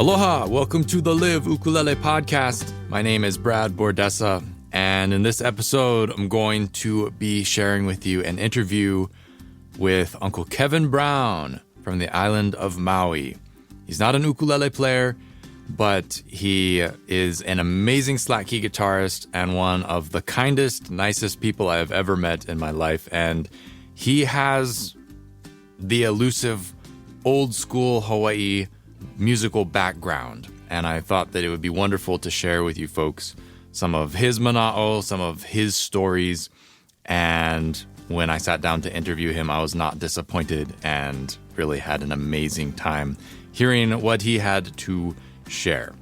Aloha, welcome to the Live Ukulele Podcast. My name is Brad Bordessa, and in this episode, I'm going to be sharing with you an interview with Uncle Kevin Brown from the island of Maui. He's not an ukulele player, but he is an amazing slack key guitarist and one of the kindest, nicest people I have ever met in my life. And he has the elusive old school Hawaii musical background. And I thought that it would be wonderful to share with you folks some of his mana'o, some of his stories. And when I sat down to interview him, I was not disappointed and really had an amazing time hearing what he had to share.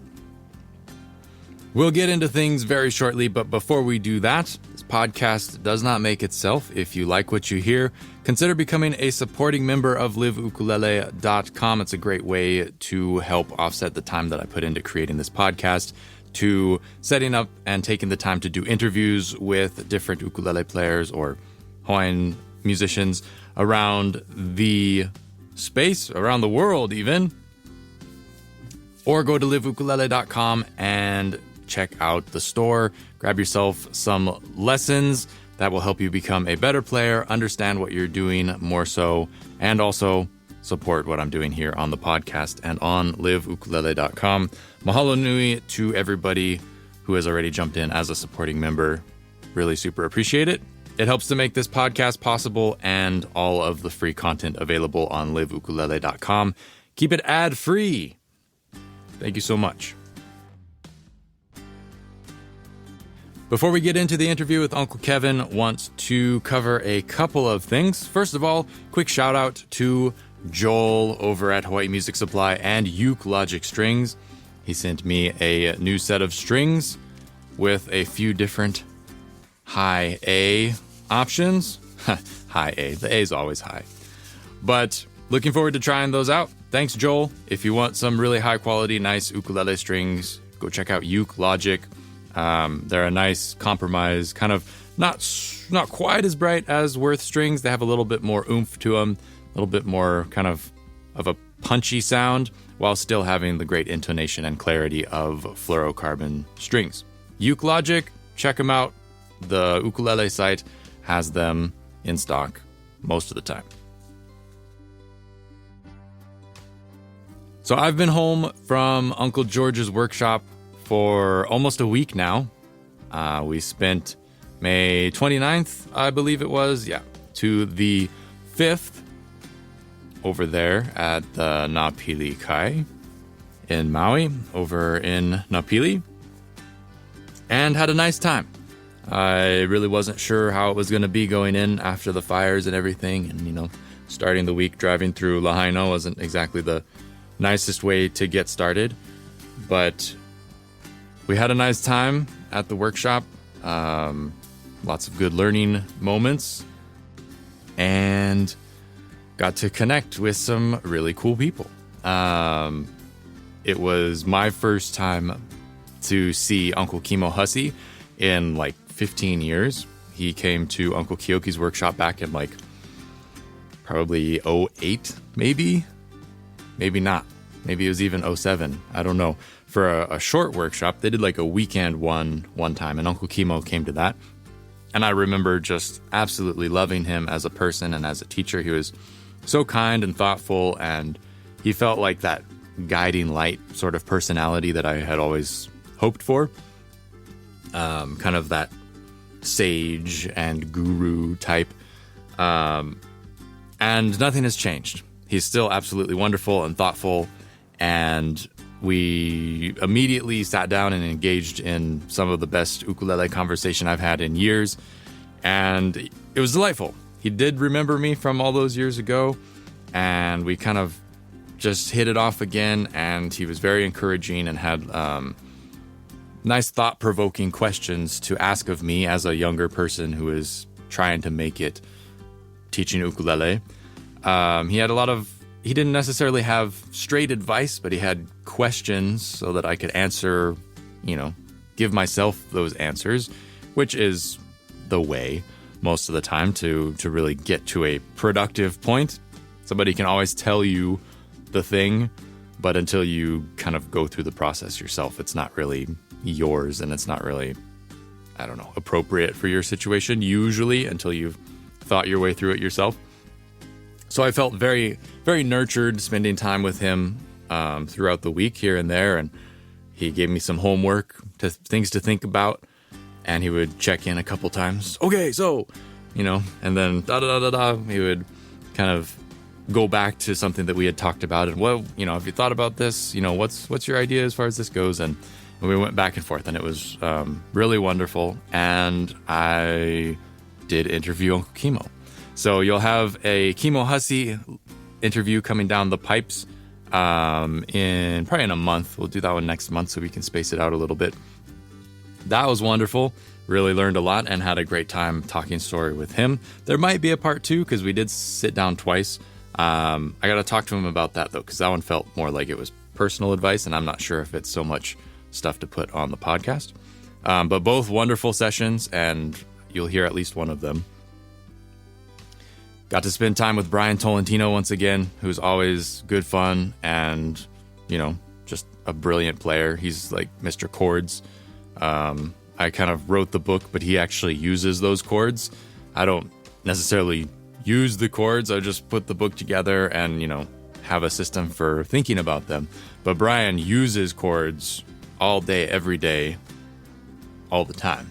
We'll get into things very shortly, but before we do that, this podcast does not make itself. If you like what you hear, consider becoming a supporting member of liveukulele.com. It's a great way to help offset the time that I put into creating this podcast, to setting up and taking the time to do interviews with different ukulele players or Hawaiian musicians around the space, around the world even. Or go to liveukulele.com and check out the store. Grab yourself some lessons that will help you become a better player, understand what you're doing more so, and also support what I'm doing here on the podcast and on liveukulele.com. Mahalo nui to everybody who has already jumped in as a supporting member. Really super appreciate it. It helps to make this podcast possible and all of the free content available on liveukulele.com. Keep it ad-free. Thank you so much. Before we get into the interview with Uncle Kevin, want to cover a couple of things. First of all, quick shout out to Joel over at Hawaii Music Supply and Uke Logic Strings. He sent me a new set of strings with a few different high A options. High A. The A is always high. But looking forward to trying those out. Thanks, Joel. If you want some really high quality, nice ukulele strings, go check out Uke Logic. They're a nice compromise, kind of not quite as bright as Worth strings. They have a little bit more oomph to them, a little bit more kind of a punchy sound, while still having the great intonation and clarity of fluorocarbon strings. Uke Logic, check them out. The ukulele site has them in stock most of the time. So I've been home from Uncle George's workshop for almost a week now. We spent May 29th, I believe it was, to the 5th over there at the Napili Kai in Maui, over in Napili, and had a nice time. I really wasn't sure how it was going to be going in after the fires and everything, and starting the week driving through Lahaina wasn't exactly the nicest way to get started, but we had a nice time at the workshop. Lots of good learning moments, and got to connect with some really cool people. It was my first time to see Uncle Kimo Hussey in like 15 years. He came to Uncle Kyoki's workshop back in like probably 08, maybe not. Maybe it was even 07. I don't know. For a short workshop, they did like a weekend one time, and Uncle Kimo came to that. And I remember just absolutely loving him as a person and as a teacher. He was so kind and thoughtful, and he felt like that guiding light sort of personality that I had always hoped for. Kind of that sage and guru type. And nothing has changed. He's still absolutely wonderful and thoughtful, and we immediately sat down and engaged in some of the best ukulele conversation I've had in years, and it was delightful. He did remember me from all those years ago, and we kind of just hit it off again, and he was very encouraging and had nice thought-provoking questions to ask of me as a younger person who is trying to make it teaching ukulele. He didn't necessarily have straight advice, but he had questions so that I could answer, give myself those answers, which is the way most of the time to really get to a productive point. Somebody can always tell you the thing, But until you kind of go through the process yourself, it's not really yours, and it's not really, I don't know, appropriate for your situation, usually, until you've thought your way through it yourself. So I felt very, very nurtured spending time with him throughout the week here and there, and he gave me some homework, things to think about, and he would check in a couple times. Okay, so, and then he would kind of go back to something that we had talked about, and have you thought about this? What's your idea as far as this goes? And we went back and forth, and it was really wonderful. And I did interview Uncle Kimo. So you'll have a Kimo Hussey interview coming down the pipes in a month. We'll do that one next month so we can space it out a little bit. That was wonderful. Really learned a lot and had a great time talking story with him. There might be a part 2 because we did sit down twice. I got to talk to him about that though, because that one felt more like it was personal advice, and I'm not sure if it's so much stuff to put on the podcast. But both wonderful sessions, and you'll hear at least one of them. Got to spend time with Brian Tolentino once again, who's always good fun and, just a brilliant player. He's like Mr. Chords. I kind of wrote the book, but he actually uses those chords. I don't necessarily use the chords. I just put the book together and, have a system for thinking about them. But Brian uses chords all day, every day, all the time.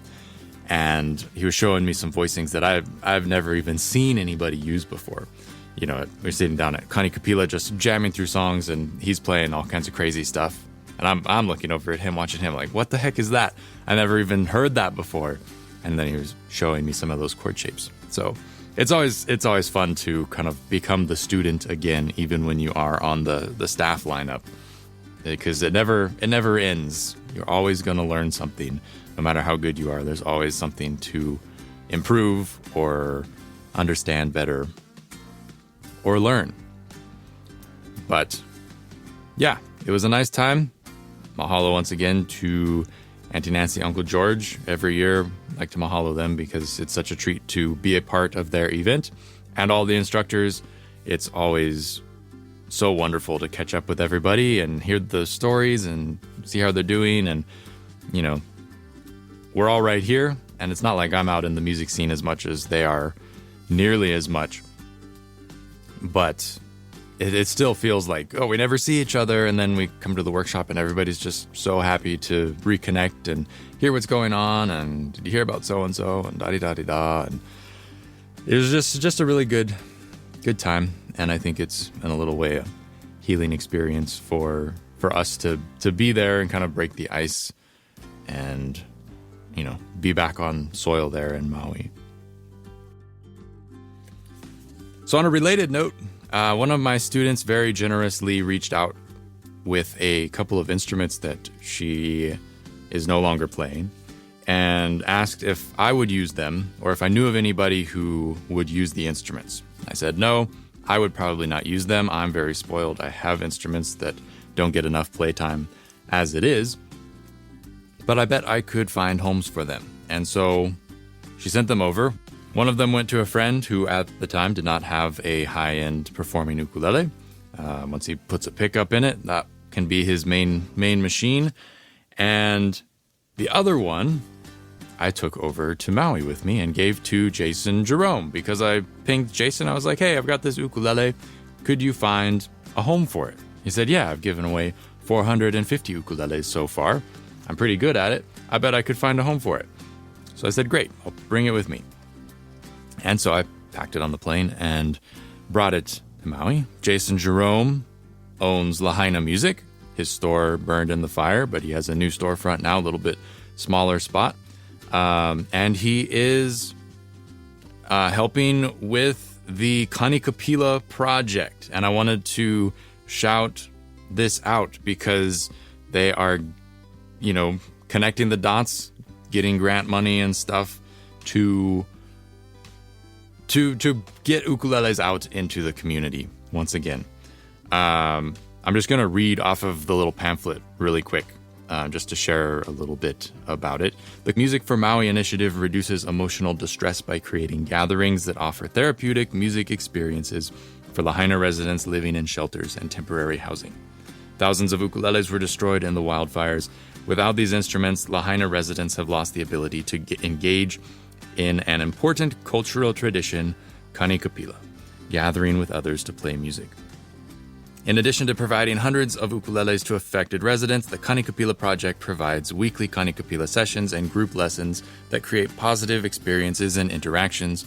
And he was showing me some voicings that I've never even seen anybody use before. We're sitting down at Kanikapila just jamming through songs, and he's playing all kinds of crazy stuff. And I'm looking over at him, watching him like, what the heck is that? I never even heard that before. And then he was showing me some of those chord shapes. So it's always fun to kind of become the student again, even when you are on the staff lineup, because it never ends. You're always going to learn something. No matter how good you are, there's always something to improve or understand better or learn. But yeah, it was a nice time. Mahalo once again to Auntie Nancy, Uncle George. Every year, I like to mahalo them because it's such a treat to be a part of their event. And all the instructors, it's always so wonderful to catch up with everybody and hear the stories and see how they're doing. And, we're all right here, and it's not like I'm out in the music scene as much as they are, nearly as much. But it still feels like, we never see each other, and then we come to the workshop and everybody's just so happy to reconnect and hear what's going on, and did you hear about so-and-so, and da-di-da-di-da. And it was just a really good time, and I think it's, in a little way, a healing experience for us to be there and kind of break the ice and be back on soil there in Maui. So on a related note, one of my students very generously reached out with a couple of instruments that she is no longer playing and asked if I would use them or if I knew of anybody who would use the instruments. I said, no, I would probably not use them. I'm very spoiled. I have instruments that don't get enough playtime as it is. But I bet I could find homes for them. And so she sent them over. One of them went to a friend who at the time did not have a high-end performing ukulele. Once he puts a pickup in it, that can be his main machine. And the other one I took over to Maui with me and gave to Jason Jerome because I pinged Jason. I was like, hey, I've got this ukulele. Could you find a home for it? He said, yeah, I've given away 450 ukuleles so far. I'm pretty good at it. I bet I could find a home for it. So I said, great, I'll bring it with me. And so I packed it on the plane and brought it to Maui. Jason Jerome owns Lahaina Music. His store burned in the fire, but he has a new storefront now, a little bit smaller spot. And he is helping with the Kanikapila project. And I wanted to shout this out because they are connecting the dots, getting grant money and stuff to get ukuleles out into the community once again. I'm just going to read off of the little pamphlet really quick, just to share a little bit about it. The Music for Maui initiative reduces emotional distress by creating gatherings that offer therapeutic music experiences for Lahaina residents living in shelters and temporary housing. Thousands of ukuleles were destroyed in the wildfires. Without these instruments, Lahaina residents have lost the ability to engage in an important cultural tradition, kanikapila, gathering with others to play music. In addition to providing hundreds of ukuleles to affected residents, the Kanikapila Project provides weekly Kanikapila sessions and group lessons that create positive experiences and interactions.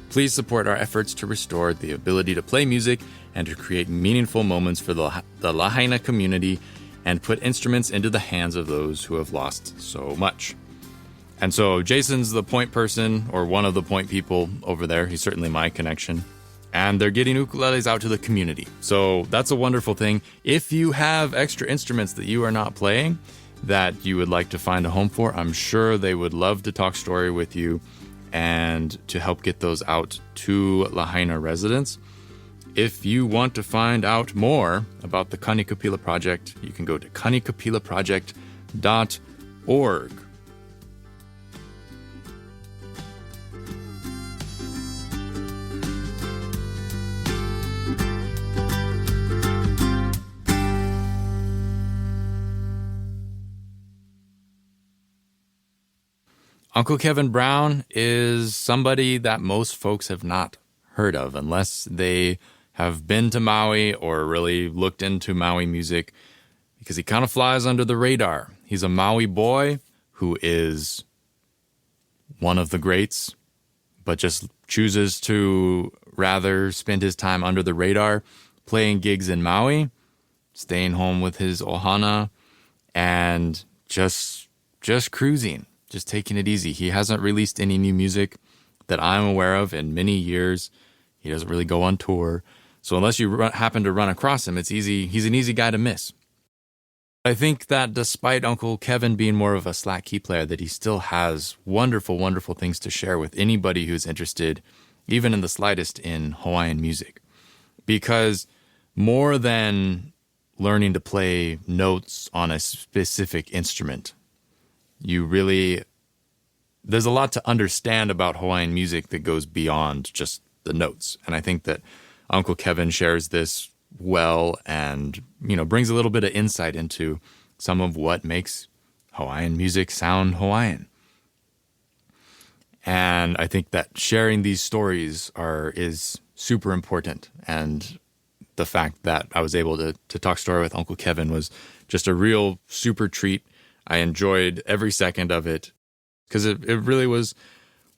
Please support our efforts to restore the ability to play music and to create meaningful moments for the Lahaina community and put instruments into the hands of those who have lost so much. And so Jason's the point person, or one of the point people over there. He's certainly my connection. And they're getting ukuleles out to the community. So that's a wonderful thing. If you have extra instruments that you are not playing that you would like to find a home for, I'm sure they would love to talk story with you and to help get those out to Lahaina residents. If you want to find out more about the Kanikapila Project, you can go to kanikapilaproject.org. Uncle Kevin Brown is somebody that most folks have not heard of unless they have been to Maui or really looked into Maui music, because he kind of flies under the radar. He's a Maui boy who is one of the greats, but just chooses to rather spend his time under the radar, playing gigs in Maui, staying home with his ohana, and just cruising. Just taking it easy. He hasn't released any new music that I'm aware of in many years. He doesn't really go on tour. So unless you happen to run across him, it's easy. He's an easy guy to miss. I think that despite Uncle Kevin being more of a slack key player, that he still has wonderful, wonderful things to share with anybody who's interested, even in the slightest, in Hawaiian music. Because more than learning to play notes on a specific instrument, there's a lot to understand about Hawaiian music that goes beyond just the notes. And I think that Uncle Kevin shares this well and, brings a little bit of insight into some of what makes Hawaiian music sound Hawaiian. And I think that sharing these stories is super important. And the fact that I was able to talk story with Uncle Kevin was just a real super treat. I enjoyed every second of it because it really was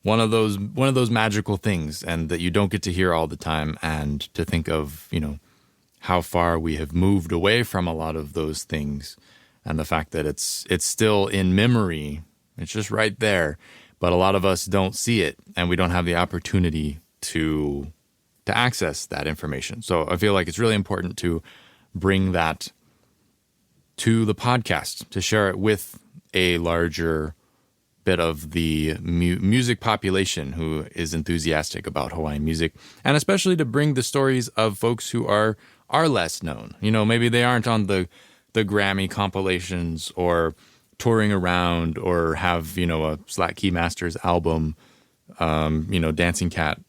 one of those magical things, and that you don't get to hear all the time. And to think of, how far we have moved away from a lot of those things, and the fact that it's still in memory, it's just right there, but a lot of us don't see it, and we don't have the opportunity to access that information. So I feel like it's really important to bring that to the podcast, to share it with a larger bit of the music population who is enthusiastic about Hawaiian music, and especially to bring the stories of folks who are less known. Maybe they aren't on the Grammy compilations or touring around or have, a Slack Key Masters album, Dancing Cat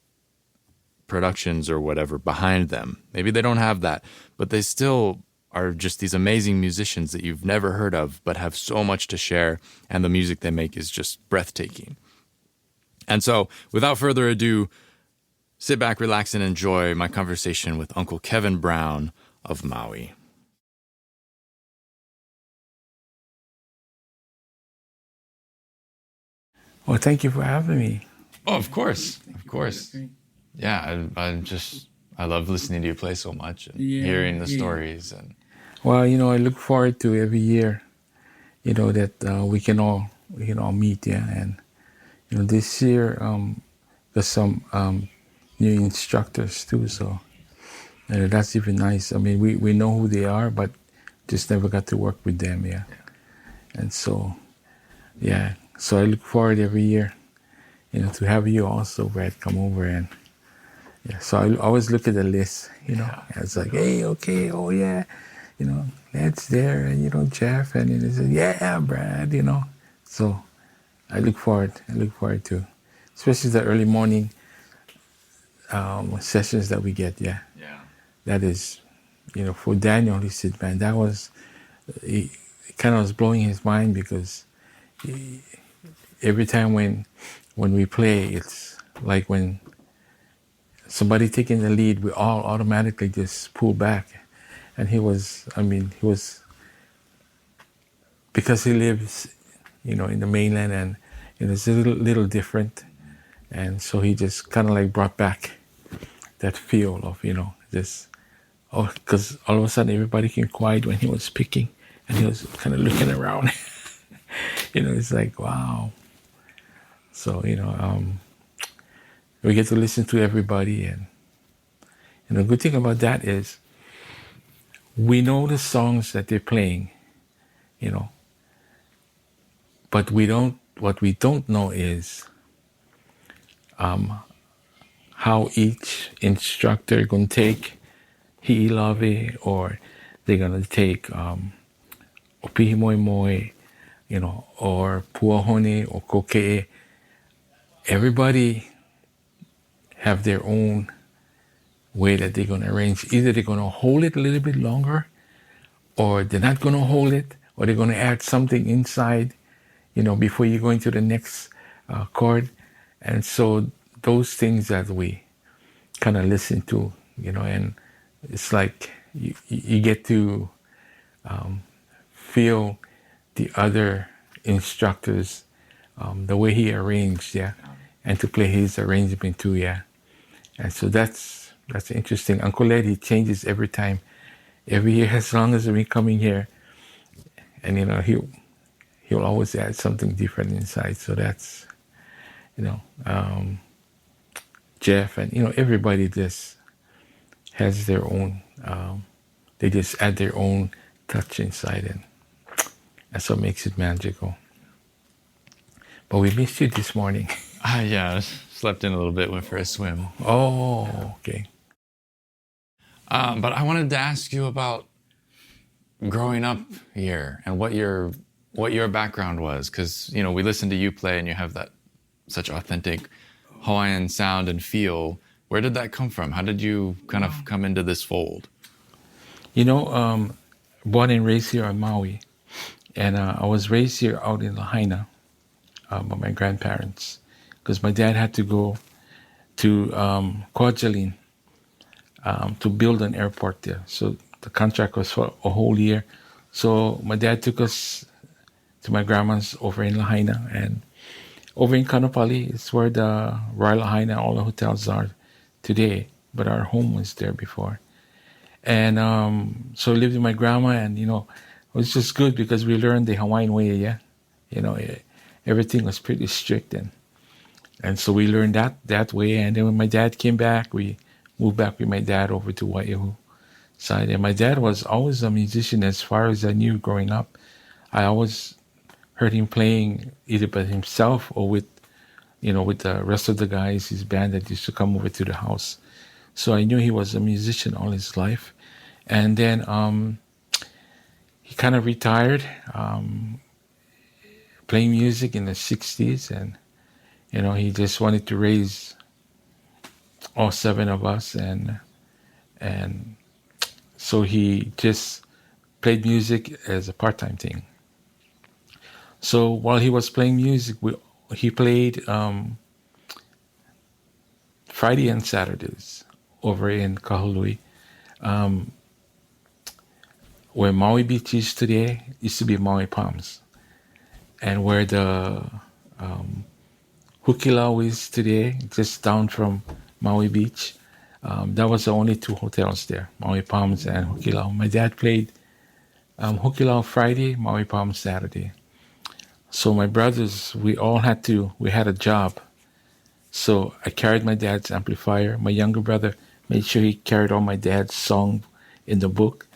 Productions or whatever behind them. Maybe they don't have that, but they still are just these amazing musicians that you've never heard of, but have so much to share, and the music they make is just breathtaking. And so, without further ado, sit back, relax, and enjoy my conversation with Uncle Kevin Brown of Maui. Well, thank you for having me. Oh, of course. Yeah, I love listening to you play so much and hearing the stories. And well, I look forward to every year, that we can all meet, and this year there's some new instructors too, so that's even nice. I mean, we know who they are, but just never got to work with them, and so so I look forward every year, to have you also, Brad, come over and. Yeah, so I always look at the list, and it's like, hey, okay, oh yeah, Ned's there, and Jeff, and he says, yeah, Brad, So I look forward to, especially the early morning sessions that we get. Yeah. That is for Daniel, he said, man, that was, it kind of was blowing his mind because every time when we play, it's like when somebody taking the lead, we all automatically just pull back. And he was, because he lives, in the mainland, and it's a little different. And so he just kind of like brought back that feel of, because all of a sudden everybody came quiet when he was picking, and he was kind of looking around. It's like, wow. So, we get to listen to everybody. And the good thing about that is we know the songs that they're playing, but what we don't know is how each instructor going to take Hi'ilawe, or they're going to take Opihi Moi Moi, or Puahone or Koke'e. Everybody have their own way that they're going to arrange. Either they're going to hold it a little bit longer, or they're not going to hold it, or they're going to add something inside, before you go into the next chord. And so those things that we kind of listen to, and it's like you get to feel the other instructors, the way he arranged, and to play his arrangement too, And so that's interesting. Uncle Ed, he changes every time, every year, as long as we coming here, and he'll always add something different inside. So that's, Jeff and everybody just has their own. They just add their own touch inside, and that's what makes it magical. But we missed you this morning. Yeah, slept in a little bit, went for a swim. Oh, okay. But I wanted to ask you about growing up here and what your background was, because we listened to you play and you have that such authentic Hawaiian sound and feel. Where did that come from? How did you kind of come into this fold? Born and raised here on Maui, and I was raised here out in Lahaina by my grandparents, because my dad had to go to Kwajalein to build an airport there. So the contract was for a whole year. So my dad took us to my grandma's over in Lahaina, and over in Kanapali is where the Royal Lahaina, all the hotels are today, but our home was there before. And so I lived with my grandma, and it was just good because we learned the Hawaiian way, everything was pretty strict, and so we learned that way. And then when my dad came back, we moved back with my dad over to Waiʻehu side. And my dad was always a musician as far as I knew growing up. I always heard him playing either by himself or with the rest of the guys, his band that used to come over to the house. So I knew he was a musician all his life. And then he kind of retired playing music in the 60s. And, he just wanted to raise all 7 of us. And so he just played music as a part-time thing. So while he was playing music, he played Friday and Saturdays over in Kahului, where Maui Beach is today. Used to be Maui Palms, and where the Hukilau is today, just down from Maui Beach. That was the only 2 hotels there, Maui Palms and Hukilau. My dad played Hukilau Friday, Maui Palms Saturday. So my brothers, we had a job. So I carried my dad's amplifier. My younger brother made sure he carried all my dad's song in the book.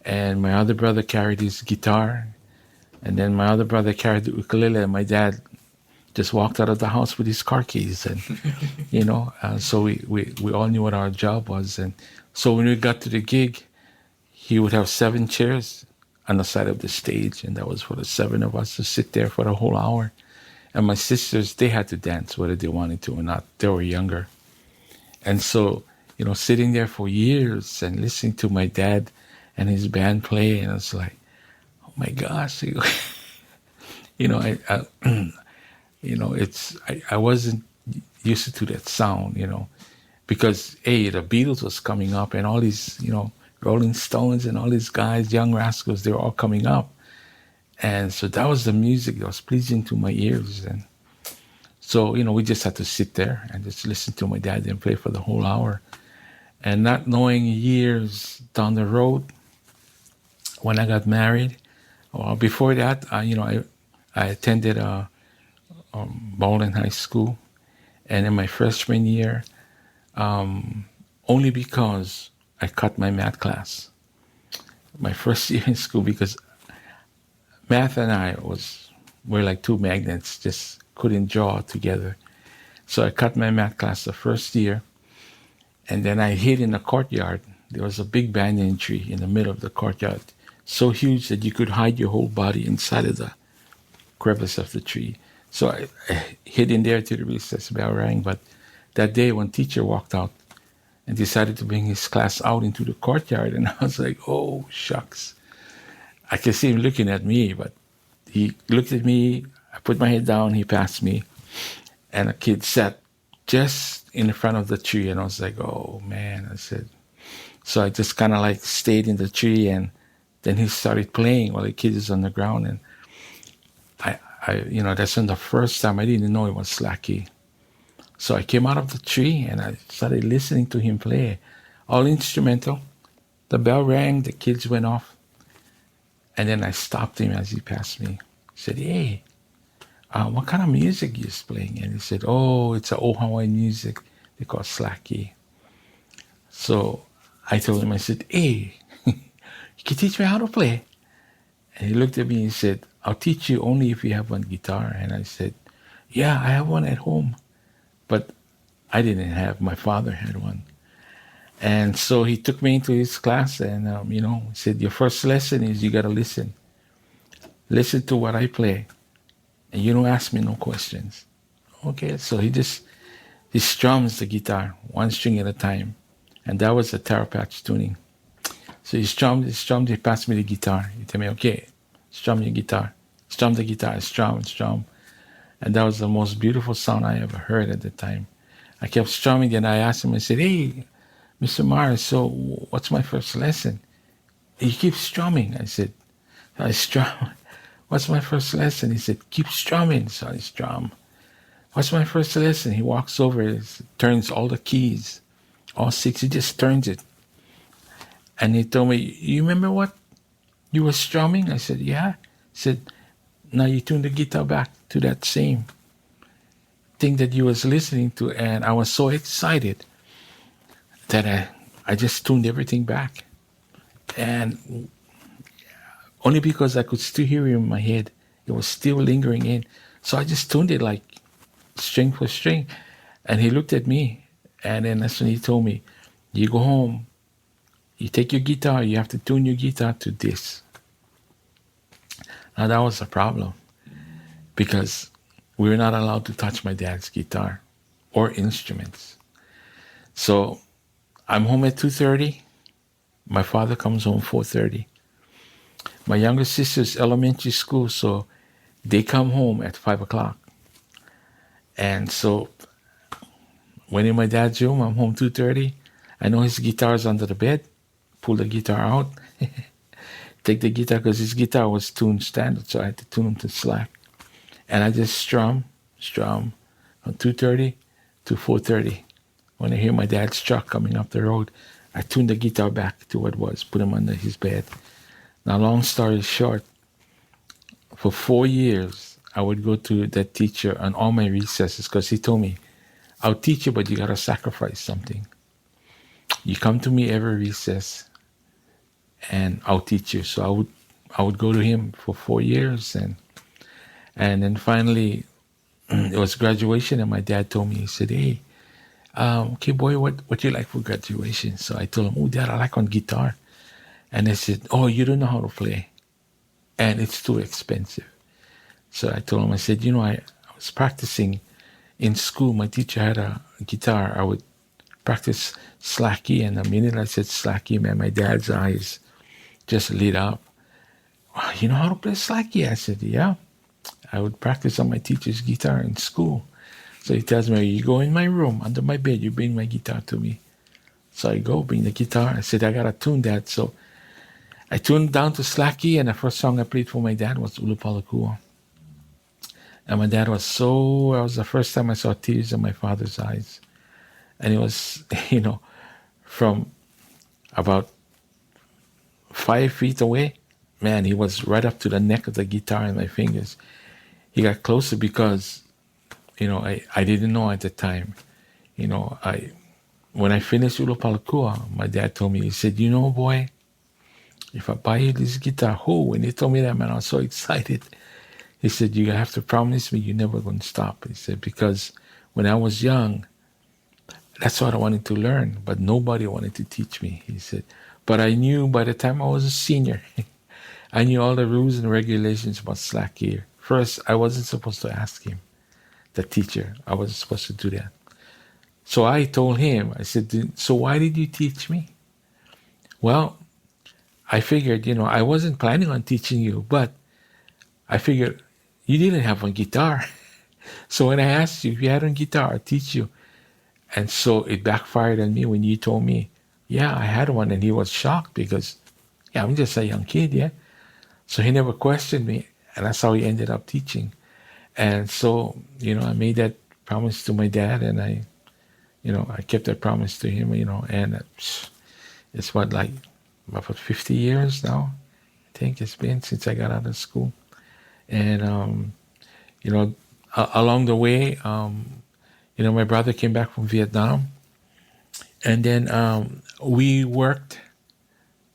And my other brother carried his guitar. And then my other brother carried the ukulele. And my dad just walked out of the house with his car keys. And, so we all knew what our job was. And so when we got to the gig, he would have 7 chairs on the side of the stage, and that was for the 7 of us to sit there for the whole hour. And my sisters, they had to dance whether they wanted to or not. They were younger. And so, sitting there for years and listening to my dad and his band play, and it's like, oh my gosh, I wasn't used to that sound, because the Beatles was coming up, and all these, Rolling Stones and all these guys, Young Rascals, they were all coming up. And so that was the music that was pleasing to my ears. And so, we just had to sit there and just listen to my dad and play for the whole hour. And not knowing years down the road, when I got married, well, before that, I attended Baldwin High School. And in my freshman year, only because I cut my math class, my first year in school, because math and I were like two magnets, just couldn't draw together. So I cut my math class the first year, and then I hid in the courtyard. There was a big banyan tree in the middle of the courtyard, so huge that you could hide your whole body inside of the crevice of the tree. So I hid in there till the recess bell rang. But that day when teacher walked out and decided to bring his class out into the courtyard, and I was like, oh, shucks. I could see him looking at me, but he looked at me, I put my head down, he passed me, and a kid sat just in front of the tree, and I was like, oh, man, I said. So I just kind of like stayed in the tree, and then he started playing while the kid is on the ground, and that's when the first time I didn't know it was Slacky. So I came out of the tree and I started listening to him play, all instrumental. The bell rang, the kids went off, and then I stopped him as he passed me. I said, hey, what kind of music are you playing? And he said, oh, it's an old Hawaiian music they call Slacky. So I told him, I said, hey, you can teach me how to play? And he looked at me and said, I'll teach you only if you have one guitar. And I said, yeah, I have one at home. But I didn't have, my father had one. And so he took me into his class and, he said, your first lesson is you got to listen. Listen to what I play. And you don't ask me no questions. Okay, so he strums the guitar, one string at a time. And that was a Tara Patch tuning. So he strummed, he passed me the guitar. He told me, okay, strum your guitar. Strum the guitar, strum. And that was the most beautiful sound I ever heard at the time. I kept strumming, and I asked him, I said, hey, Mr. Mars, so what's my first lesson? He keeps strumming. I said, I strum. What's my first lesson? He said, keep strumming. So I strum. What's my first lesson? He walks over, turns all the keys, all 6, he just turns it. And he told me, you remember what you were strumming? I said, yeah. He said, now you tune the guitar back to that same thing that you was listening to. And I was so excited that I just tuned everything back. And only because I could still hear it in my head, it was still lingering in. So I just tuned it like string for string. And he looked at me, and then that's when he told me, you go home, you take your guitar, you have to tune your guitar to this. Now that was a problem, because we were not allowed to touch my dad's guitar or instruments. So I'm home at 2:30. My father comes home 4:30. My younger sister's elementary school, so they come home at 5 o'clock. And so when in my dad's room, I'm home 2:30. I know his guitar's under the bed. Pull the guitar out. Take the guitar, because his guitar was tuned standard, so I had to tune him to slack. And I just strum from 2:30 to 4:30. When I hear my dad's truck coming up the road, I tune the guitar back to what it was, put him under his bed. Now, long story short, for 4 years, I would go to that teacher on all my recesses, because he told me, I'll teach you, but you got to sacrifice something. You come to me every recess, and I'll teach you. So I would go to him for 4 years, and then finally it was graduation, and my dad told me, he said, hey, okay, boy, what you like for graduation? So I told him, oh, Dad, I like on guitar. And they said, oh, you don't know how to play, and it's too expensive. So I told him, I said, I was practicing in school. My teacher had a guitar. I would practice Slacky, and the minute I said Slacky, man, my dad's eyes just lit up. "Wow, you know how to play slack key?" I said, "Yeah. I would practice on my teacher's guitar in school." So he tells me, "You go in my room, under my bed, you bring my guitar to me." So I go, bring the guitar. I said, "I got to tune that." So I tuned down to slack key, and the first song I played for my dad was Ulu Palakua. And my dad was it was the first time I saw tears in my father's eyes. And it was, from about 5 feet away, man, he was right up to the neck of the guitar in my fingers. He got closer because, I didn't know at the time. When I finished Ulu Palakua, my dad told me, he said, "Boy, if I buy you this guitar," when he told me that, man, I was so excited. He said, "You have to promise me you're never going to stop." He said, "Because when I was young, that's what I wanted to learn, but nobody wanted to teach me." He said, "But I knew by the time I was a senior, I knew all the rules and regulations about slack key. First, I wasn't supposed to ask him, the teacher. I wasn't supposed to do that. So I told him, I said, "So why did you teach me?" "Well, I figured, I wasn't planning on teaching you, but I figured you didn't have a guitar. So when I asked you if you had a guitar, I'd teach you." And so it backfired on me when you told me, "Yeah, I had one." And he was shocked because, I'm just a young kid, yeah. So he never questioned me. And that's how he ended up teaching. And so, I made that promise to my dad, and I kept that promise to him, and it's about 50 years now, I think it's been since I got out of school. And, along the way, my brother came back from Vietnam, and then we worked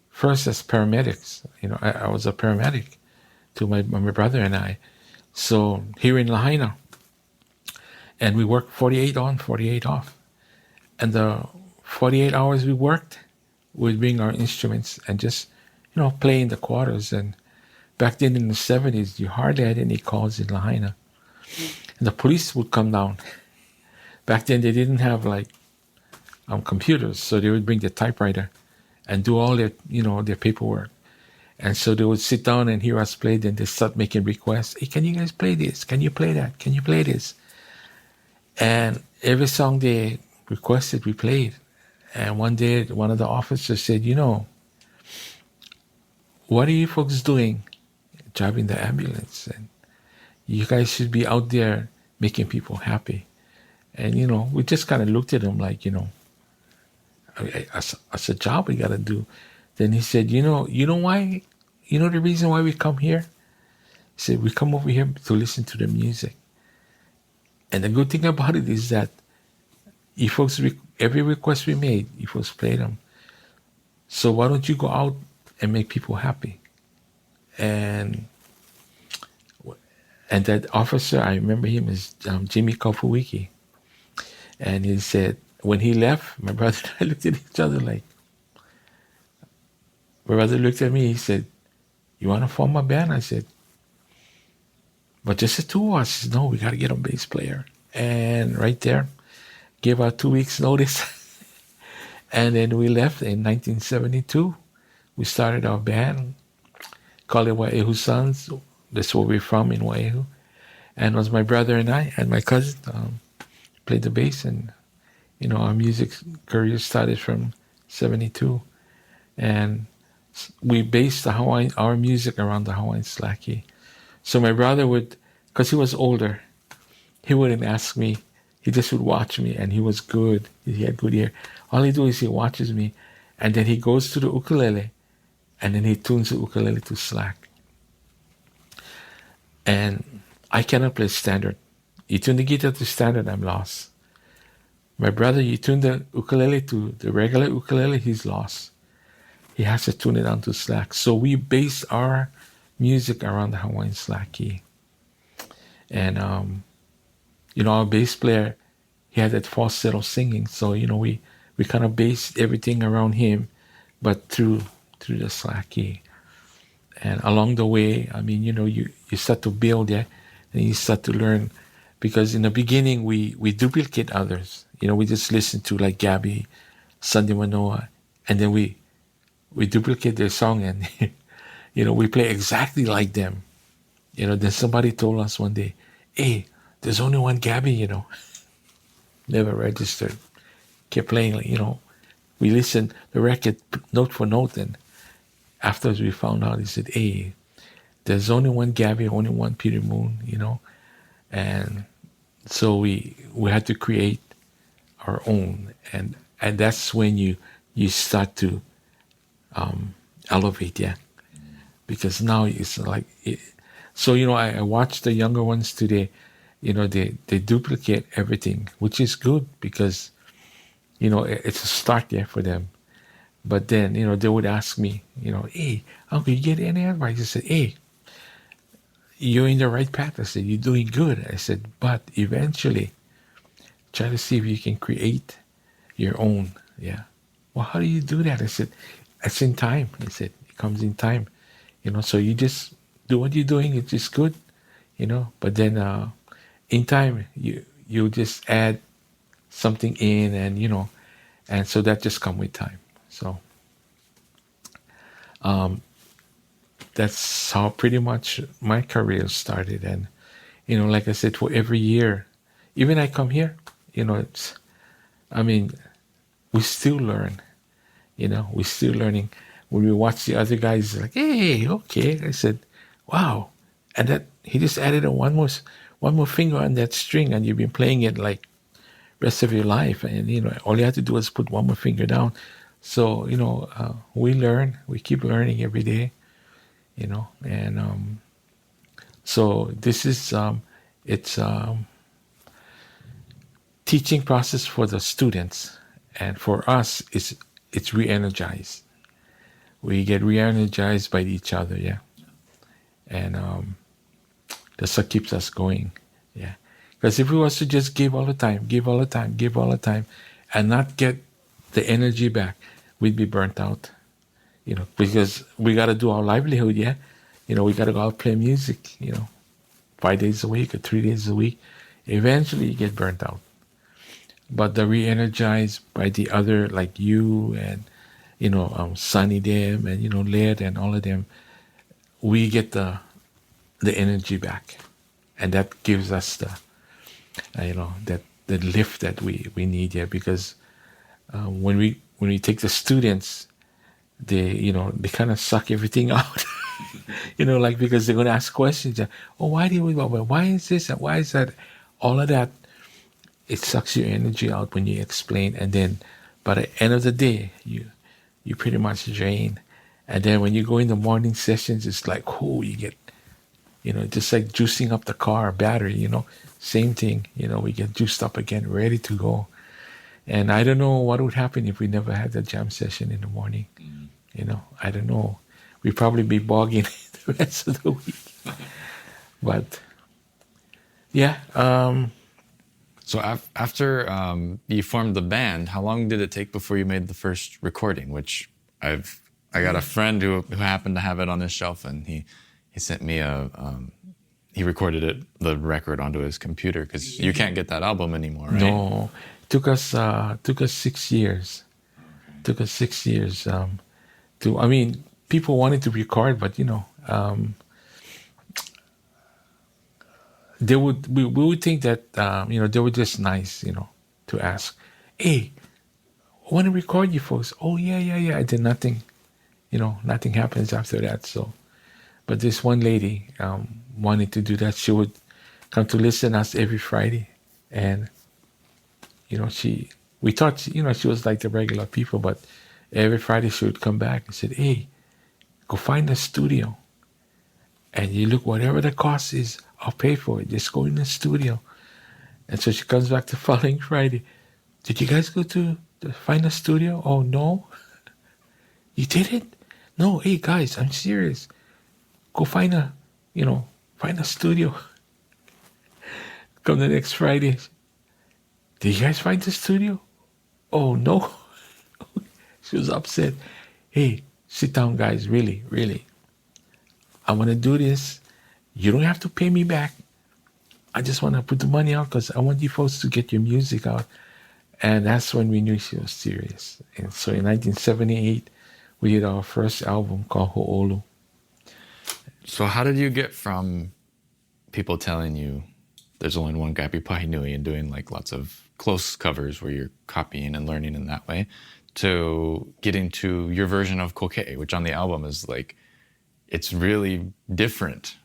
first as paramedics. I was a paramedic to my brother and I. So here in Lahaina, and we worked 48 on, 48 off. And the 48 hours we worked, we'd bring our instruments and just, play in the quarters. And back then in the 70s, you hardly had any calls in Lahaina. And the police would come down. Back then they didn't have computers, so they would bring the typewriter and do all their, their paperwork. And so they would sit down and hear us play, then they start making requests. "Hey, can you guys play this? Can you play that? Can you play this?" And every song they requested, we played. And one day, one of the officers said, "What are you folks doing driving the ambulance? And you guys should be out there making people happy." And, we just kind of looked at him like, as a job we got to do. Then he said, you know why? The reason why we come here? He said, "We come over here to listen to the music. And the good thing about it is that you folks, every request we made, you folks played them. So why don't you go out and make people happy?" And that officer, I remember him as Jimmy Kofuiki. And he said, when he left, my brother and I looked at each other like, my brother looked at me, he said, "You want to form a band?" I said, "But just the two of us." He said, "No, we got to get a bass player." And right there, gave our 2 weeks notice. And then we left in 1972. We started our band, called it Waiʻehu Sons. That's where we're from, in Waiʻehu. And it was my brother and I and my cousin played the bass. And, our music career started from 72. And we based our music around the Hawaiian slack key. So my brother would, because he was older, he wouldn't ask me. He just would watch me, and he was good. He had good ear. All he do is he watches me, and then he goes to the ukulele, and then he tunes the ukulele to slack. And I cannot play standard. You tune the guitar to standard, I'm lost. My brother, you tune the ukulele to the regular ukulele, he's lost. He has to tune it down to slack. So we base our music around the Hawaiian slack key. And, our bass player, he had that falsetto singing. So, we kind of based everything around him, but through the slack key. And along the way, you start to build it, and you start to learn. Because in the beginning, we duplicate others. We just listen to like Gabby, Sunday Manoa, and then we we duplicate their song and, we play exactly like them. Then somebody told us one day, hey, there's only one Gabby, never registered. Kept playing, we listened the record note for note, and afterwards we found out, he said, hey, there's only one Gabby, only one Peter Moon, and so we had to create our own, and that's when you start to elevate, because now it's like so I watch the younger ones today, they duplicate everything, which is good because it's a start for them. But then they would ask me, hey, uncle, you get any advice? I said, hey, you're in the right path. I said, you're doing good. I said, but eventually try to see if you can create your own. Well, how do you do that? I said, it's in time. He said, it comes in time. So you just do what you're doing. It's just good, but then in time you just add something in, and and so that just come with time. So that's how pretty much my career started. And like I said, for every year, even I come here, we still learn. We're still learning. When we watch the other guys, like, hey, okay. I said, wow. And that he just added one more finger on that string, and you've been playing it like rest of your life. And all you have to do is put one more finger down. So we learn. We keep learning every day. And so this is it's teaching process for the students, and for us it's re-energized. We get re-energized by each other, and that's what keeps us going, because if we was to just give all the time and not get the energy back, we'd be burnt out, because we got to do our livelihood, we got to go out play music, 5 days a week or 3 days a week. Eventually you get burnt out. But the re-energized by the other, like you and Sunny them and Laird and all of them, we get the energy back, and that gives us the the lift that we need here. Because when we take the students, they kind of suck everything out, because they're going to ask questions. Oh, why is this and why is that? All of that, it sucks your energy out when you explain, and then by the end of the day, you pretty much drain. And then when you go in the morning sessions, it's like, you get, just like juicing up the car battery, same thing, we get juiced up again, ready to go. And I don't know what would happen if we never had the jam session in the morning. I don't know. We'd probably be bogging the rest of the week. But So after you formed the band, how long did it take before you made the first recording? Which I got a friend who happened to have it on his shelf, and he sent me he recorded the record onto his computer, because you can't get that album anymore, right? No, took us 6 years. Took us 6 years people wanted to record, but we would think that they were just nice, to ask, hey, I want to record you folks. Oh yeah. I did nothing, nothing happens after that. So, but this one lady wanted to do that. She would come to listen to us every Friday, and we thought she was like the regular people, but every Friday she would come back and said, hey, go find a studio, and you look, whatever the cost is, I'll pay for it. Just go in the studio. And so she comes back the following Friday. Did you guys go to find a studio? Oh, no. You did it? No, hey, guys, I'm serious. Go find a studio. Come the next Friday. Did you guys find the studio? Oh, no. She was upset. Hey, sit down, guys. Really, really. I want to do this. You don't have to pay me back. I just want to put the money out because I want you folks to get your music out. And that's when we knew she was serious. And so in 1978, we did our first album called Ho'olu. So how did you get from people telling you there's only one Gabi Pahinui and doing like lots of close covers where you're copying and learning in that way to getting to your version of Koke'e, which on the album is like, it's really different.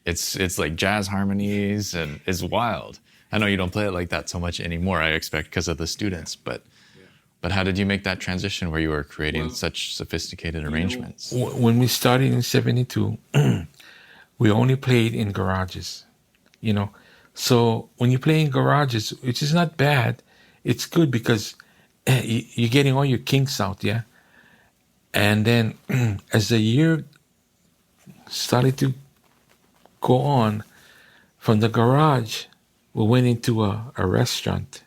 It's like jazz harmonies and it's wild. I know you don't play it like that so much anymore, I expect, because of the students, but how did you make that transition where you were creating such sophisticated arrangements? When we started in 72, we only played in garages, you know. So when you play in garages, which is not bad, it's good because you're getting all your kinks out, yeah? And then as the year started to go on, from the garage, we went into a restaurant.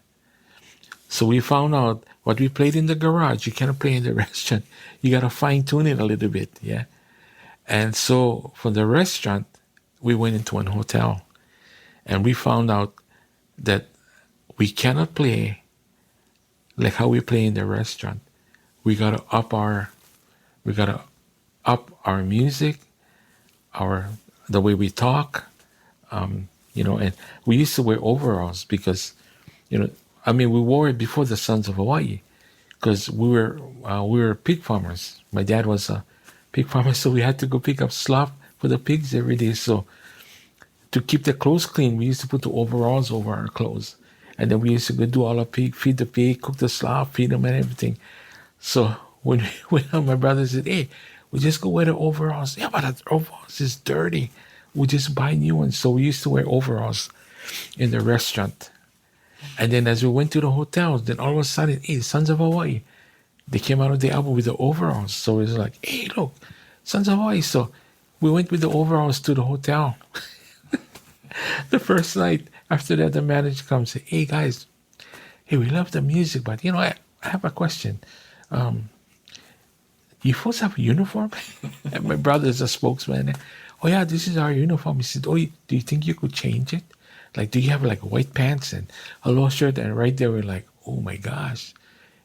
So we found out what we played in the garage, you cannot play in the restaurant. You got to fine tune it a little bit, yeah? And so from the restaurant, we went into an hotel. And we found out that we cannot play like how we play in the restaurant. We got to up our music, the way we talk, you know, and we used to wear overalls because, you know, I mean, we wore it before the Sons of Hawaii because we were pig farmers. My dad was a pig farmer, so we had to go pick up slop for the pigs every day. So to keep the clothes clean, we used to put the overalls over our clothes. And then we used to go do all the pig, feed the pig, cook the slop, feed them and everything. So when my brother said, hey, we just go wear the overalls. Yeah, but the overalls is dirty. We just buy new ones. So we used to wear overalls in the restaurant. And then as we went to the hotels, then all of a sudden, hey, Sons of Hawaii, they came out of the album with the overalls. So it was like, hey, look, Sons of Hawaii. So we went with the overalls to the hotel. The first night, after that, the manager comes and says, hey, guys, hey, we love the music, but, you know, I have a question. You folks have a uniform? And my brother's a spokesman. Oh, yeah, this is our uniform. He said, oh, do you think you could change it? Like, do you have, like, white pants and a low shirt? And right there, we're like, oh, my gosh.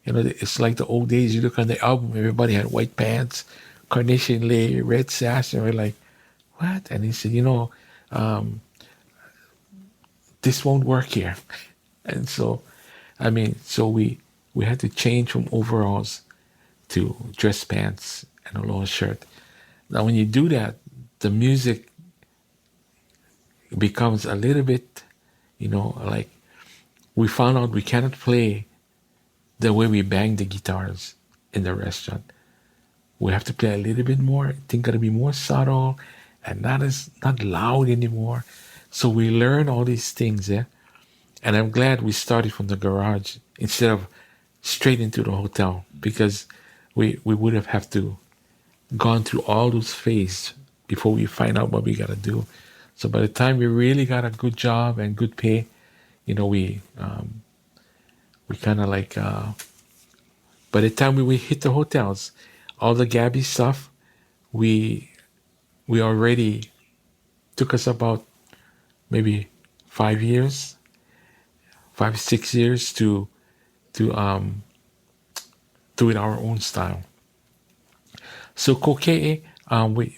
You know, it's like the old days. You look on the album, everybody had white pants, carnation layer, red sash. And we're like, what? And he said, you know, this won't work here. And so, I mean, so we had to change from overalls to dress pants and a low shirt. Now, when you do that, the music becomes a little bit, you know, like we found out we cannot play the way we bang the guitars in the restaurant. We have to play a little bit more. Things got to be more subtle and not loud anymore. So we learn all these things, yeah. And I'm glad we started from the garage instead of straight into the hotel because we would have to gone through all those phases before we find out what we got to do. So by the time we really got a good job and good pay, you know, we kind of like, by the time we hit the hotels, all the Gabi stuff, we already took us about maybe 5 years, 6 years to do it our own style. So Koke'e,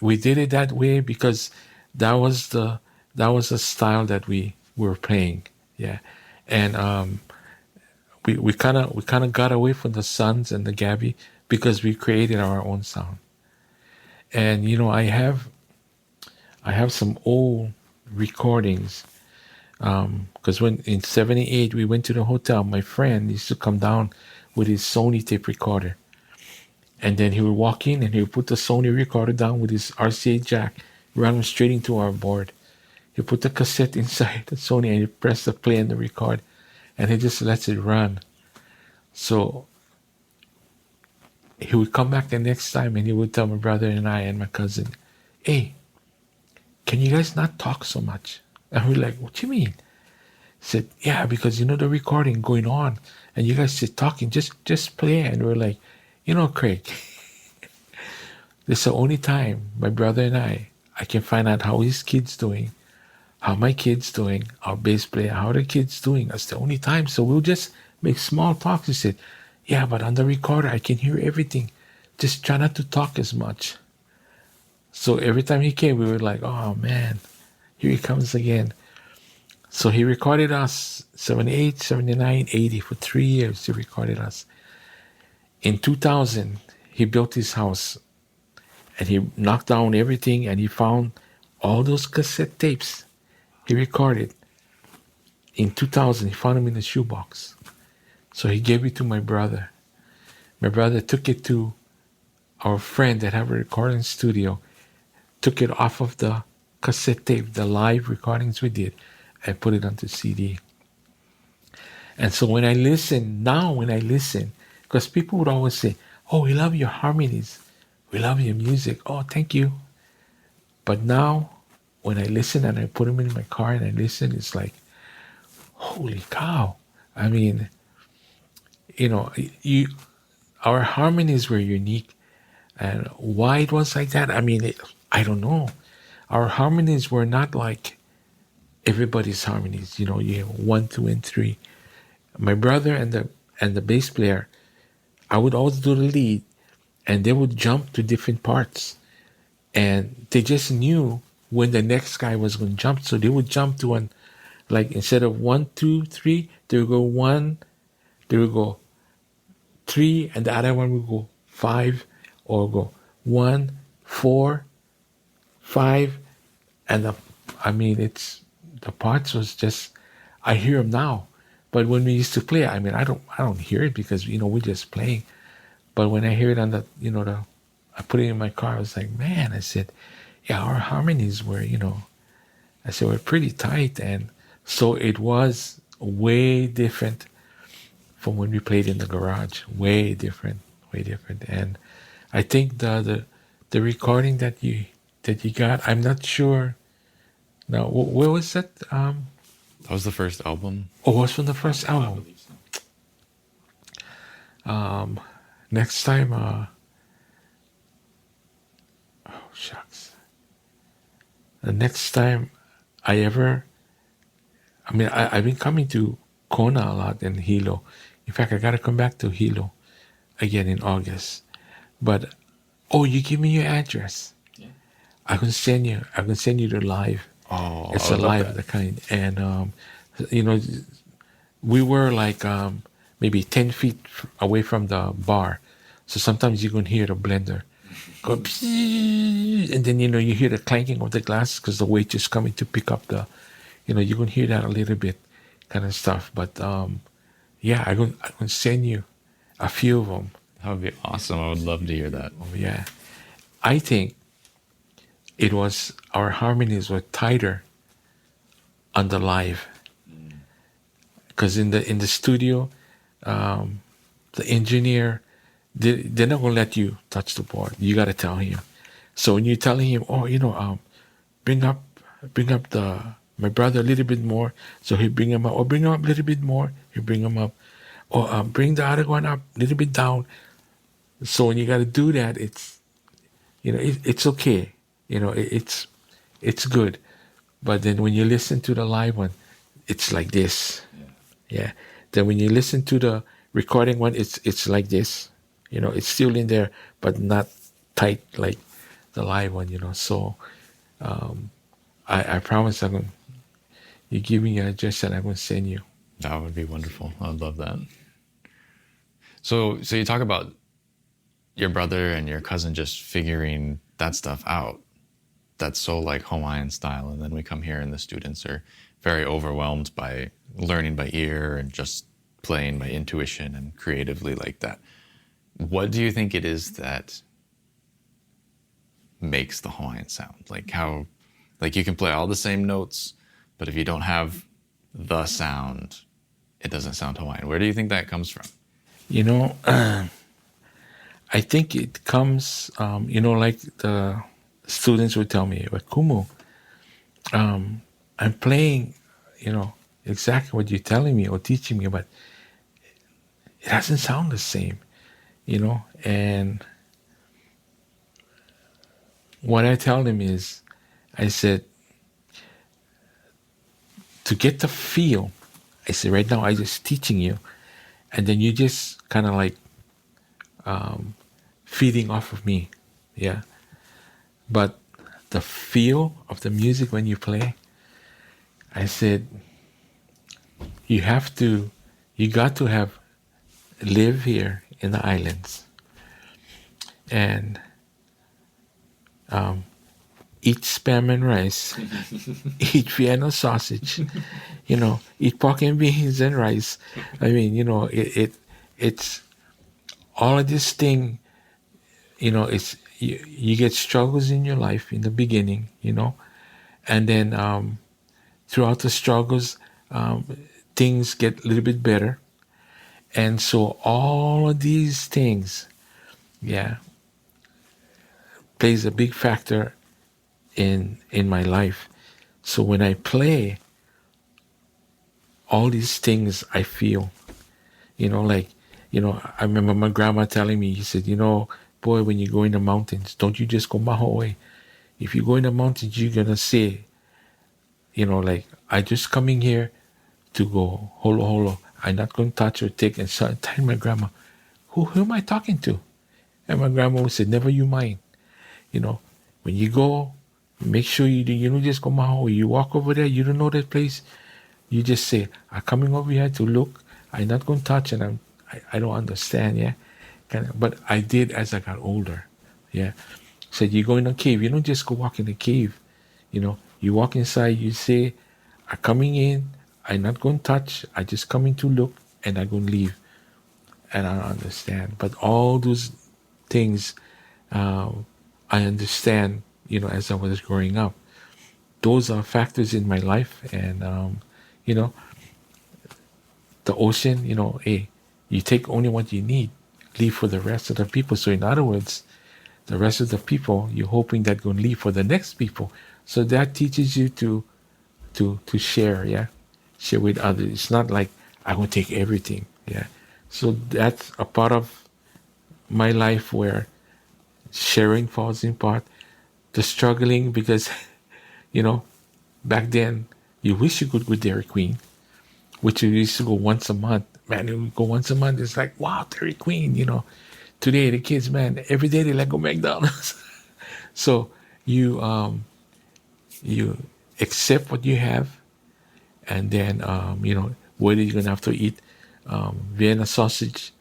we did it that way because that was the style that we were playing, yeah. And we kind of got away from the Sons and the Gabi because we created our own sound. And you know, I have some old recordings because when in 78 we went to the hotel, my friend used to come down with his Sony tape recorder, and then he would walk in and he would put the Sony recorder down with his RCA jack, run him straight into our board. He put the cassette inside the Sony and he pressed the play and the record, and he just lets it run. So he would come back the next time and he would tell my brother and I and my cousin, hey, can you guys not talk so much? And we're like, what do you mean? He said, yeah, because you know the recording going on and you guys sit talking, just play. And we're like, you know, Craig, this is the only time my brother and I can find out how his kid's doing, how my kid's doing, our bass player, how the kid's doing. That's the only time. So we'll just make small talks. He said, yeah, but on the recorder, I can hear everything. just try not to talk as much. So every time he came, we were like, oh man, here he comes again. So he recorded us 78, 79, 80 for 3 years. He recorded us. In 2000, he built his house and he knocked down everything and he found all those cassette tapes he recorded. In 2000, he found them in the shoebox. So he gave it to my brother. My brother took it to our friend that have a recording studio, took it off of the cassette tape, the live recordings we did, and put it onto CD. And so when I listen, because people would always say, oh, we love your harmonies. We love your music. Oh, thank you. But now, when I listen and I put them in my car and I listen, it's like, holy cow. I mean, our harmonies were unique. And why it was like that, I mean, I don't know. Our harmonies were not like everybody's harmonies. You have 1, 2, and 3. My brother and the bass player, I would always do the lead, and they would jump to different parts. And they just knew when the next guy was going to jump. So they would jump to one, like instead of 1, 2, 3, they would go 1, they would go 3, and the other one would go 5, or go 1, 4, 5. And the parts was just, I hear them now. But when we used to play, I mean, I don't hear it because, we're just playing. But when I hear it on I put it in my car, I was like, man, I said, yeah, our harmonies were, I said, we're pretty tight. And so it was way different from when we played in the garage. Way different. And I think the recording that you got, I'm not sure. Now, where was that? That was the first album. Oh, it was from the first album. I believe so. Next time, oh shucks. The next time I've been coming to Kona a lot and Hilo. In fact, I got to come back to Hilo again in August. But, you give me your address. Yeah. I can send you the live. Oh, it's a live of the kind. And, we were like maybe 10 feet away from the bar. So sometimes you can hear the blender go, and then, you hear the clanking of the glass because the waitress coming to pick up the, you can hear that a little bit kind of stuff. But, yeah, I can send you a few of them. That would be awesome. I would love to hear that. Oh, yeah. I think it was, our harmonies were tighter on the live. Because in the studio, the engineer, they're not going to let you touch the board. You got to tell him. So when you're telling him, bring up my brother a little bit more, so he'll bring him up, or bring him up a little bit more, he'll bring him up, or bring the other one up a little bit down. So when you got to do that, it's, it's okay. It's good. But then when you listen to the live one, it's like this. Yeah. Then when you listen to the recording one, it's like this. It's still in there, but not tight like the live one. So I promise you give me your address and I'm going to send you. That would be wonderful. I would love that. So you talk about your brother and your cousin just figuring that stuff out. That's so like Hawaiian style. And then we come here and the students are very overwhelmed by learning by ear and just playing by intuition and creatively like that. What do you think it is that makes the Hawaiian sound? Like how, like you can play all the same notes, but if you don't have the sound, it doesn't sound Hawaiian. Where do you think that comes from? I think it comes, like the students would tell me, "Well, Kumu, I'm playing, exactly what you're telling me or teaching me, but it doesn't sound the same, And what I tell them is, I said, to get the feel, I said, right now I'm just teaching you, and then you just kind of like feeding off of me. Yeah. But the feel of the music when you play, I said, you got to have live here in the islands and eat spam and rice, eat Vienna sausage, eat pork and beans and rice. I mean, it's all of this thing, it's you get struggles in your life in the beginning, and then throughout the struggles, things get a little bit better. And so all of these things, yeah, plays a big factor in my life. So when I play, all these things I feel, I remember my grandma telling me, he said, boy, when you go in the mountains, don't you just go Maui. If you go in the mountains, you're going to say, I just coming here to go holo holo. I'm not going to touch or take. And so I tell my grandma, who am I talking to? And my grandma would say, never you mind. When you go, make sure you don't just go Maui. You walk over there, you don't know that place. You just say, I'm coming over here to look. I'm not going to touch, and I don't understand, yeah. But I did as I got older, yeah. Said you go in a cave. You don't just go walk in the cave, You walk inside. You say, I'm coming in. I'm not going to touch. I just coming to look, and I'm going to leave. And I don't understand. But all those things, I understand, as I was growing up. Those are factors in my life, and the ocean, hey, you take only what you need, leave for the rest of the people. So in other words, the rest of the people, you're hoping that going to leave for the next people. So that teaches you to share, yeah, share with others. It's not like I will take everything, yeah. So that's a part of my life where sharing falls in part. The struggling because, back then you wish you could go Dairy Queen, which you used to go once a month. Man, you would go once a month. It's like, wow, Dairy Queen, Today the kids, man, every day they like go McDonald's. So you accept what you have, and then whether you're gonna have to eat Vienna sausage,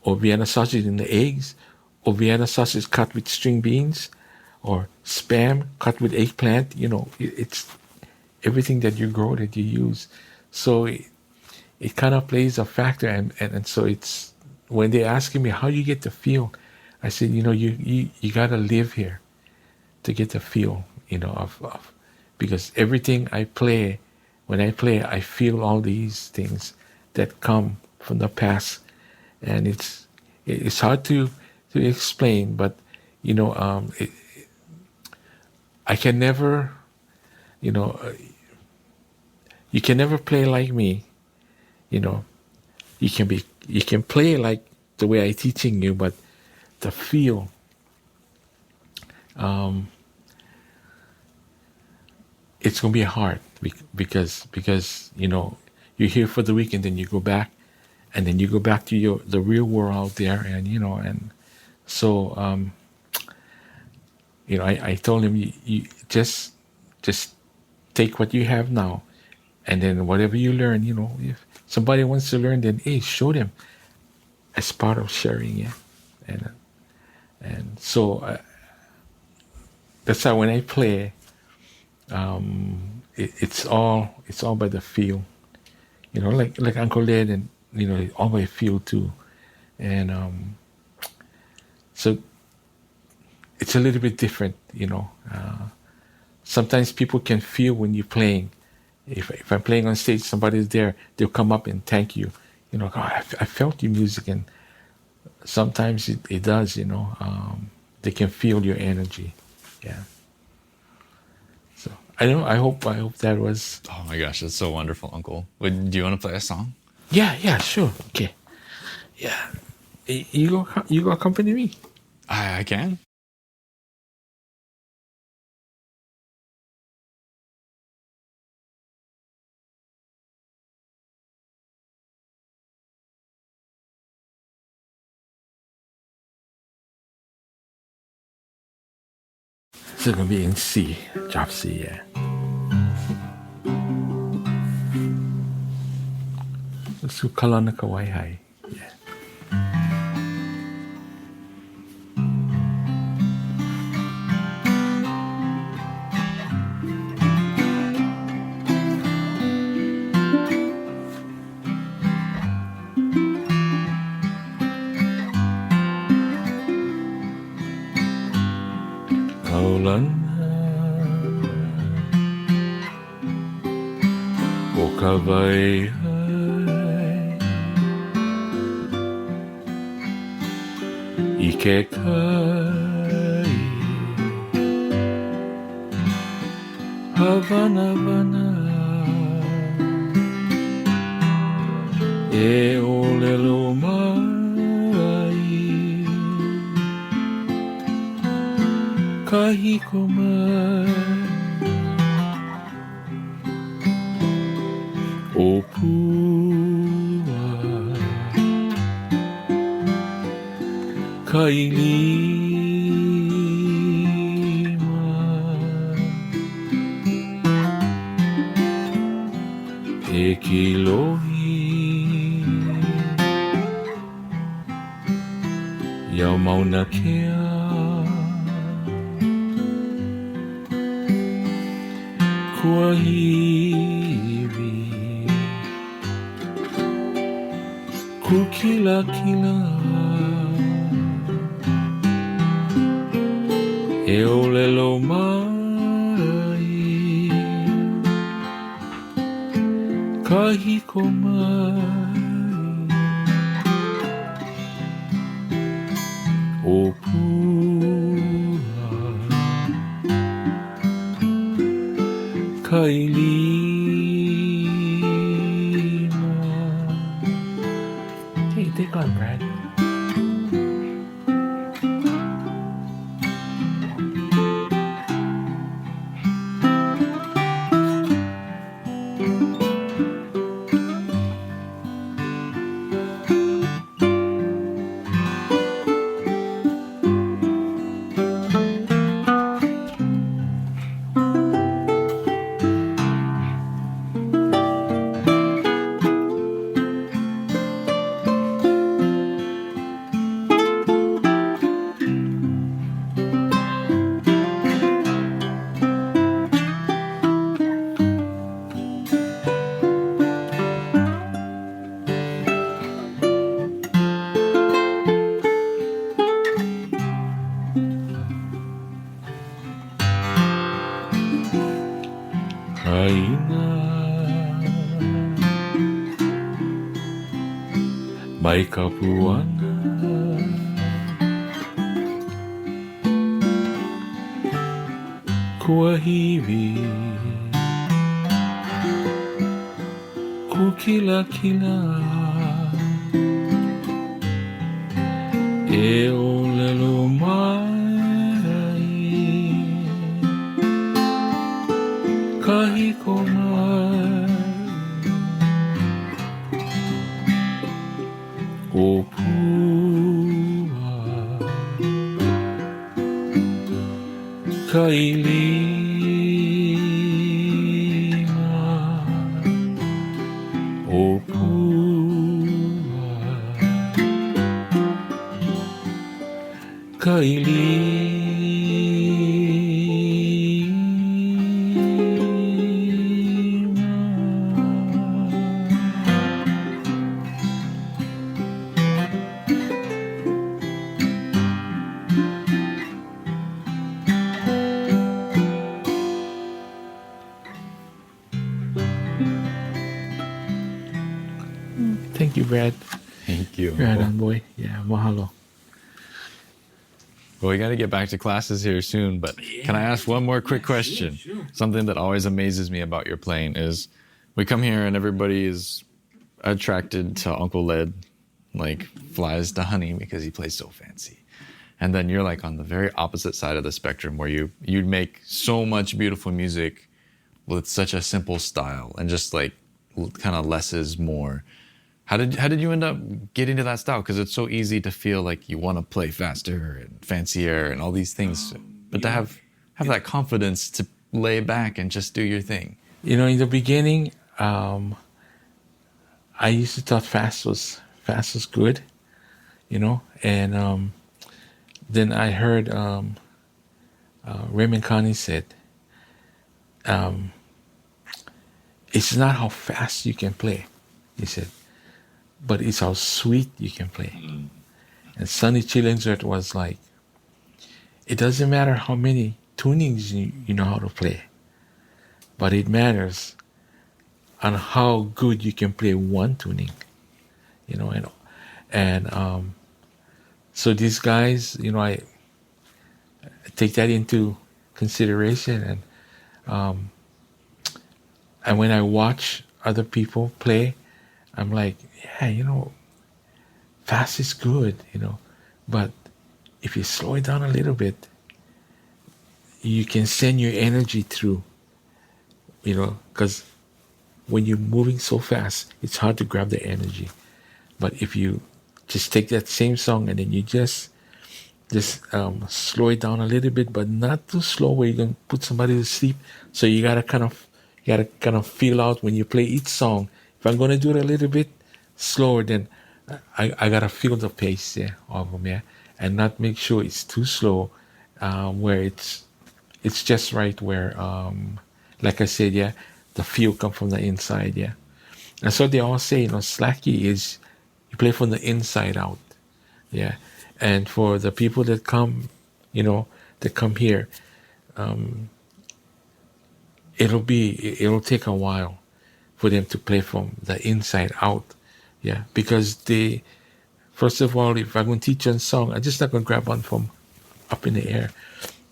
or Vienna sausage in the eggs, or Vienna sausage cut with string beans, or spam cut with eggplant. It's everything that you grow that you use. So it kind of plays a factor, and so it's when they're asking me how you get the feel, I said, you gotta live here to get the feel, of because everything I play, when I play, I feel all these things that come from the past, and it's hard to explain, but I can never, you can never play like me, you can play like the way I teaching you, but the feel, it's gonna be hard because you're here for the week and then you go back, and then you go back to the real world out there, and and so I told him, you just take what you have now, and then whatever you learn, if somebody wants to learn, then hey, show them as part of sharing, yeah, and so that's how when I play, it's all by the feel, like Uncle Led, and all by feel too, and so it's a little bit different, sometimes people can feel when you're playing. If I'm playing on stage, somebody's there, they'll come up and thank you. "Oh, I felt your music," and sometimes it does. They can feel your energy. Yeah. So I don't know. I hope that was. Oh my gosh, that's so wonderful, Uncle. Do you want to play a song? Yeah, sure. Okay. Yeah. You go accompany me. I can. So it's gonna be in C, drop C, yeah. So kalana ka Waiʻehu, yeah. Kaulana o ka Waiʻehu I ke kai Havana e olelo mai kahiko mai o pua kailima e kilohi iau mauna kea kua hiwi ku kila e olelo mai kahiko mai o pua kailima. Hey, take on, Brad. Aina mai ka puana kua hiwi ku kila e olelo mai kahiko mai o pua kailima o pua Thank you, Brad. Thank you. Right on, boy. Yeah, mahalo. Well, we got to get back to classes here soon, but can I ask one more quick question? Sure. Something that always amazes me about your playing is we come here and everybody is attracted to Uncle Led, like flies to honey because he plays so fancy. And then you're like on the very opposite side of the spectrum where you make so much beautiful music with such a simple style and just like kind of less is more. How did you end up getting to that style? Because it's so easy to feel like you want to play faster and fancier and all these things, but to have have that confidence to lay back and just do your thing? You know, in the beginning, I used to thought fast was good, you know, and then I heard Raymond Connie said, it's not how fast you can play, he said, but it's how sweet you can play. And Sonny Chillingsworth was like, it doesn't matter how many tunings you know how to play, but it matters on how good you can play one tuning, you know, and so these guys, you know, I take that into consideration, and when I watch other people play, I'm like, yeah, you know, fast is good, you know, but if you slow it down a little bit, you can send your energy through, you know, because when you're moving so fast, it's hard to grab the energy. But if you just take that same song and then you just slow it down a little bit, but not too slow where you're gonna put somebody to sleep. So you gotta kind of feel out when you play each song. If I'm gonna do it a little bit slower, then I gotta feel the pace of them, and not make sure it's too slow, where it's just right where, like I said, the feel come from the inside, And so they all say, you know, slacky is you play from the inside out, And for the people that come, you know, that come here, it'll take a while for them to play from the inside out, because first of all, if I'm going to teach one song, I'm just not going to grab one from up in the air.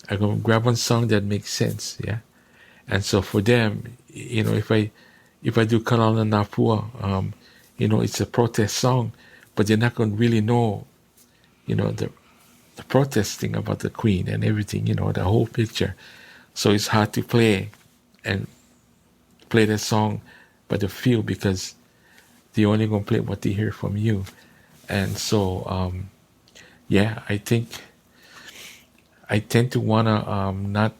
I'm going to grab one song that makes sense, And so for them, you know, if I do Kalana Napua, you know, it's a protest song, but they're not going to really know, you know, the protesting about the Queen and everything, you know, the whole picture. So it's hard to play the song by the feel, because they're only going to play what they hear from you. And so, I think I tend to want to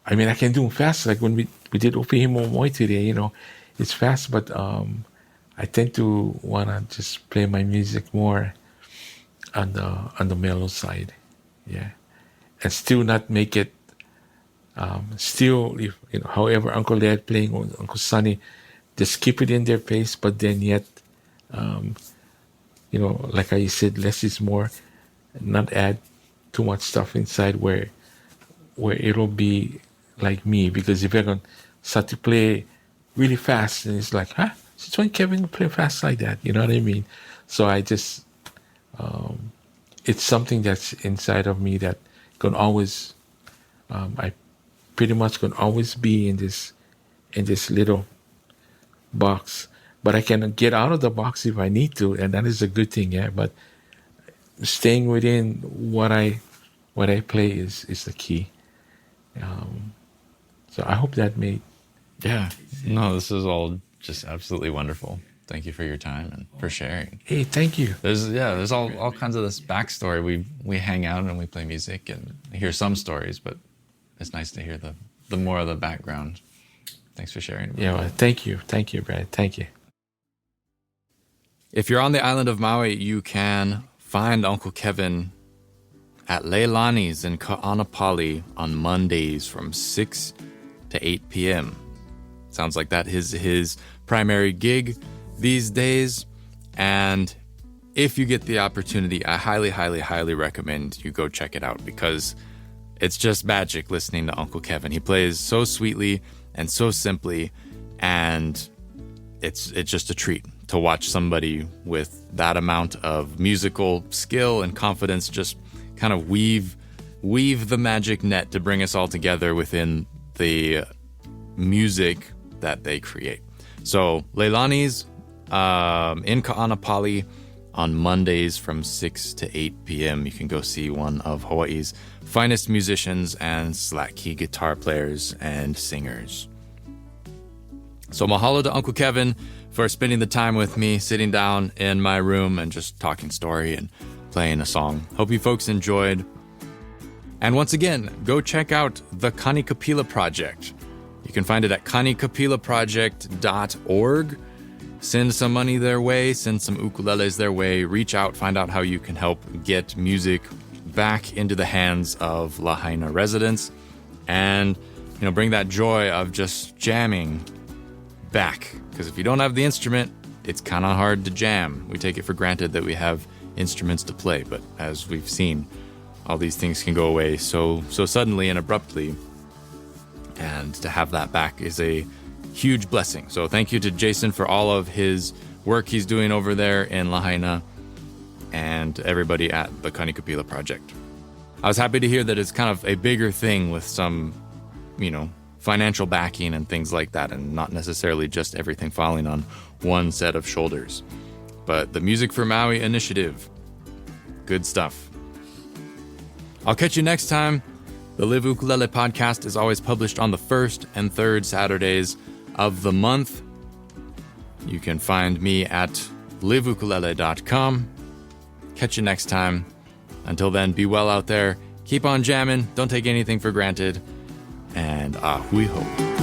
I mean, I can do them fast. Like when we did Opehimo Moi today, you know, it's fast, but I tend to want to just play my music more on the mellow side, and still not make it. Still, if you know, however Uncle Dad playing or Uncle Sonny, just keep it in their pace, but then yet, you know, like I said, less is more. Not add too much stuff inside where it'll be like me, because if you're going to start to play really fast, and it's like, since when Kevin play fast like that? You know what I mean? So I just, it's something that's inside of me that can always, I pretty much can always be in this little box, but I can get out of the box if I need to, and that is a good thing, But staying within what I play is the key. So I hope that made. Yeah. No, this is all just absolutely wonderful. Thank you for your time and for sharing. Hey, thank you. There's all kinds of this backstory. We hang out and we play music and hear some stories, but it's nice to hear the more of the background. Thanks for sharing. Well, thank you, Brad. Thank you. If you're on the island of Maui, you can find Uncle Kevin at Leilani's in Ka'anapali on Mondays from 6 to 8 p.m. Sounds like that is his primary gig these days. And if you get the opportunity, I highly, highly, highly recommend you go check it out, because it's just magic listening to Uncle Kevin. He plays so sweetly and so simply, and it's just a treat to watch somebody with that amount of musical skill and confidence just kind of weave the magic net to bring us all together within the music that they create. So Leilani's in Ka'anapali on Mondays from 6 to 8 p.m. You can go see one of Hawaii's finest musicians and slack key guitar players and singers. So mahalo to Uncle Kevin for spending the time with me, sitting down in my room and just talking story and playing a song. Hope you folks enjoyed. And once again, go check out the Kanikapila Project. You can find it at kanicapilaproject.org. Send some money their way, send some ukuleles their way, reach out, find out how you can help get music back into the hands of Lahaina residents, and bring that joy of just jamming back. Because if you don't have the instrument, it's kind of hard to jam. We take it for granted that we have instruments to play, but as we've seen, all these things can go away so suddenly and abruptly, and to have that back is a huge blessing. So thank you to Jason for all of his work he's doing over there in Lahaina, and everybody at the Kanikapila Project. I was happy to hear that it's kind of a bigger thing with some, financial backing and things like that, and not necessarily just everything falling on one set of shoulders. But the Music for Maui initiative, good stuff. I'll catch you next time. The Live Ukulele podcast is always published on the first and third Saturdays of the month. You can find me at liveukulele.com. Catch you next time. Until then, be well out there. Keep on jamming. Don't take anything for granted. And hui ho.